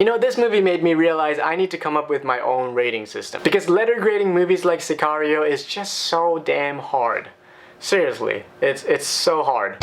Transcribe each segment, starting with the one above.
know, this movie made me realize I need to come up with my own rating system, because letter grading movies like Sicario is just so damn hard. Seriously, it's so hard.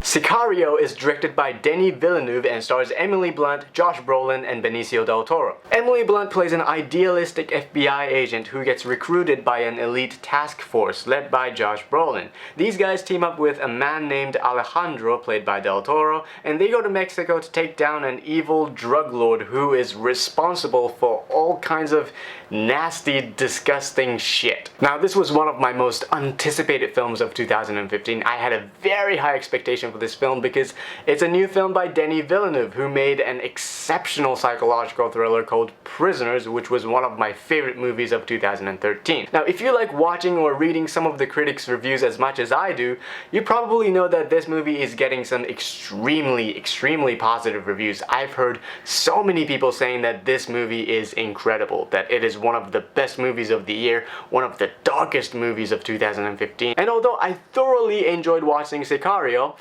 Sicario is directed by Denis Villeneuve and stars Emily Blunt, Josh Brolin, and Benicio del Toro. Emily Blunt plays an idealistic FBI agent who gets recruited by an elite task force led by Josh Brolin. These guys team up with a man named Alejandro, played by del Toro, and they go to Mexico to take down an evil drug lord who is responsible for all kinds of nasty, disgusting shit. Now, this was one of my most anticipated films of 2015. I had a very high expectation for this film because it's a new film by Denis Villeneuve, who made an exceptional psychological thriller called Prisoners, which was one of my favorite movies of 2013. Now, if you like watching or reading some of the critics' reviews as much as I do, you probably know that this movie is getting some extremely positive reviews. I've heard so many people saying that this movie is incredible, that it is one of the best movies of the year, one of the darkest movies of 2015. And although I thoroughly enjoyed watching Sicario,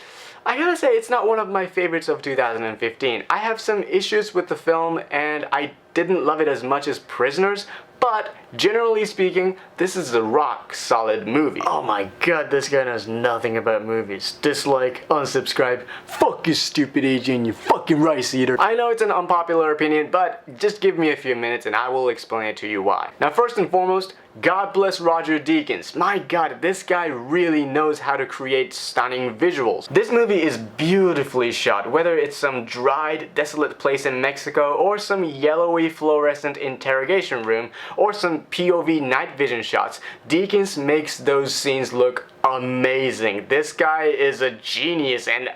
I gotta say it's not one of my favorites of 2015. I have some issues with the film and I didn't love it as much as Prisoners, but generally speaking, this is a rock solid movie. Oh my god, this guy knows nothing about movies. Dislike, unsubscribe, fuck you stupid agent, you fucking rice eater. I know it's an unpopular opinion, but just give me a few minutes and I will explain it to you why. Now, first and foremost, God bless Roger Deakins. My god, this guy really knows how to create stunning visuals. This movie is beautifully shot, whether it's some dried, desolate place in Mexico or some yellowy fluorescent interrogation room or some POV night vision shots. Deakins makes those scenes look amazing. This guy is a genius and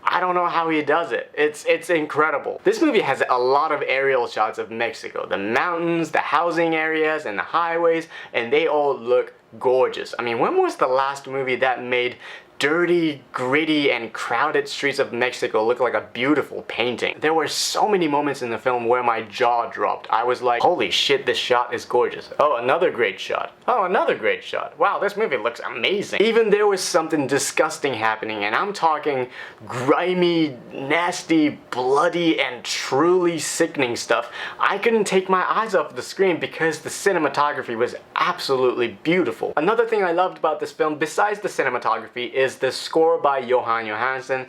I don't know how he does it. It's incredible. This movie has a lot of aerial shots of Mexico. The mountains, the housing areas, and the highways, and they all look gorgeous. I mean, when was the last movie that made dirty, gritty, and crowded streets of Mexico look like a beautiful painting? There were so many moments in the film where my jaw dropped. I was like, holy shit, this shot is gorgeous. Oh, another great shot. Oh, another great shot. Wow, this movie looks amazing. Even there was something disgusting happening, and I'm talking grimy, nasty, bloody, and truly sickening stuff. I couldn't take my eyes off the screen because the cinematography was absolutely beautiful. Another thing I loved about this film, besides the cinematography, is the score by Jóhann Jóhannsson.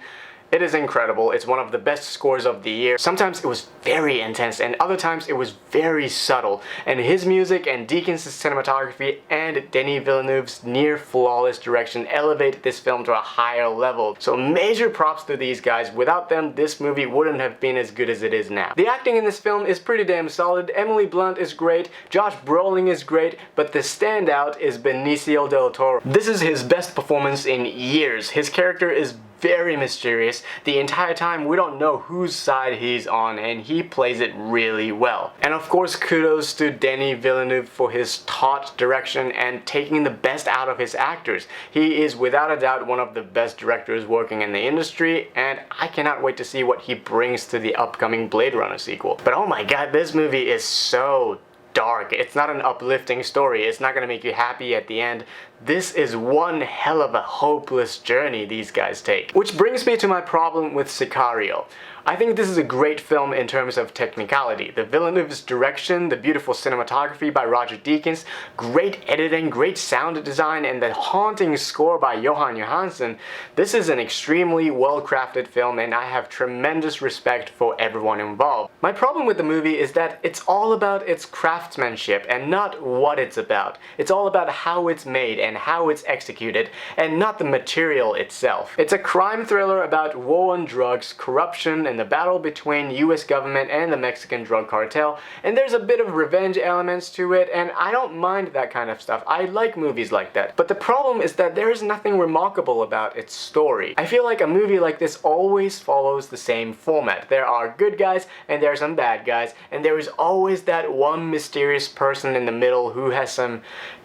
It is incredible. It's one of the best scores of the year. Sometimes it was very intense and other times it was very subtle. And his music and Deakins' cinematography and Denis Villeneuve's near flawless direction elevate this film to a higher level. So major props to these guys. Without them, this movie wouldn't have been as good as it is now. The acting in this film is pretty damn solid. Emily Blunt is great, Josh Brolin is great, but the standout is Benicio del Toro. This is his best performance in years. His character is very mysterious. The entire time we don't know whose side he's on and he plays it really well. And of course, kudos to Denis Villeneuve for his taut direction and taking the best out of his actors. He is without a doubt one of the best directors working in the industry, and I cannot wait to see what he brings to the upcoming Blade Runner sequel. But oh my god, this movie is so dark. It's not an uplifting story. It's not gonna make you happy at the end. This is one hell of a hopeless journey these guys take. Which brings me to my problem with Sicario. I think this is a great film in terms of technicality. The Villeneuve's direction, the beautiful cinematography by Roger Deakins, great editing, great sound design, and the haunting score by Jóhann Jóhannsson. This is an extremely well-crafted film and I have tremendous respect for everyone involved. My problem with the movie is that it's all about its craftsmanship and not what it's about. It's all about how it's made and how it's executed and not the material itself. It's a crime thriller about war on drugs, corruption, and the battle between US government and the Mexican drug cartel, and there's a bit of revenge elements to it, and I don't mind that kind of stuff. I like movies like that. But the problem is that there is nothing remarkable about its story. I feel like a movie like this always follows the same format. There are good guys and there are some bad guys, and there is always that one mysterious person in the middle who has some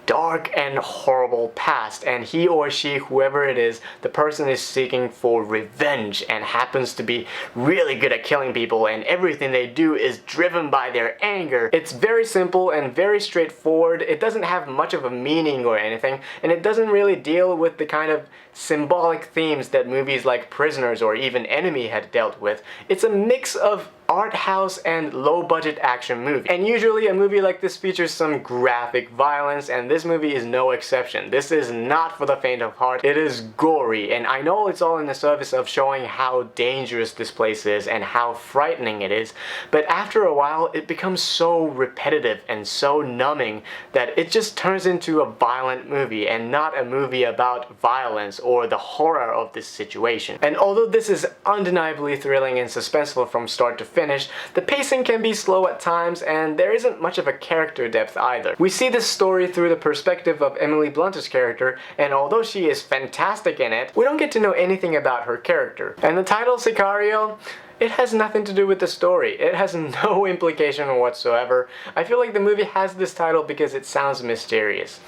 dark and horrible past, and he or she, whoever it is, the person is seeking for revenge and happens to be really good at killing people, and everything they do is driven by their anger. It's very simple and very straightforward. It doesn't have much of a meaning or anything, and it doesn't really deal with the kind of symbolic themes that movies like Prisoners or even Enemy had dealt with. It's a mix of art house and low-budget action movie. And usually a movie like this features some graphic violence, and this movie is no exception. This is not for the faint of heart. It is gory, and I know it's all in the service of showing how dangerous this place is and how frightening it is, but after a while it becomes so repetitive and so numbing that it just turns into a violent movie and not a movie about violence or the horror of this situation. And although this is undeniably thrilling and suspenseful from start to finish, the pacing can be slow at times, and there isn't much of a character depth either. We see this story through the perspective of Emily Blunt's character, and although she is fantastic in it, we don't get to know anything about her character. And the title Sicario, it has nothing to do with the story. It has no implication whatsoever. I feel like the movie has this title because it sounds mysterious.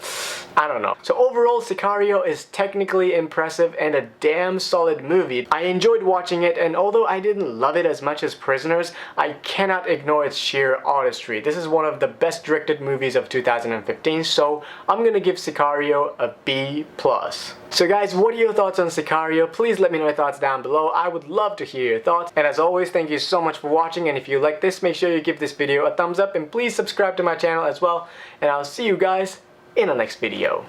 I don't know. So overall, Sicario is technically impressive and a damn solid movie. I enjoyed watching it, and although I didn't love it as much as Prisoners, I cannot ignore its sheer artistry. This is one of the best directed movies of 2015, so I'm gonna give Sicario a B+. So guys, what are your thoughts on Sicario? Please let me know your thoughts down below. I would love to hear your thoughts. And as always, thank you so much for watching, and if you like this, make sure you give this video a thumbs up and please subscribe to my channel as well, and I'll see you guys in the next video.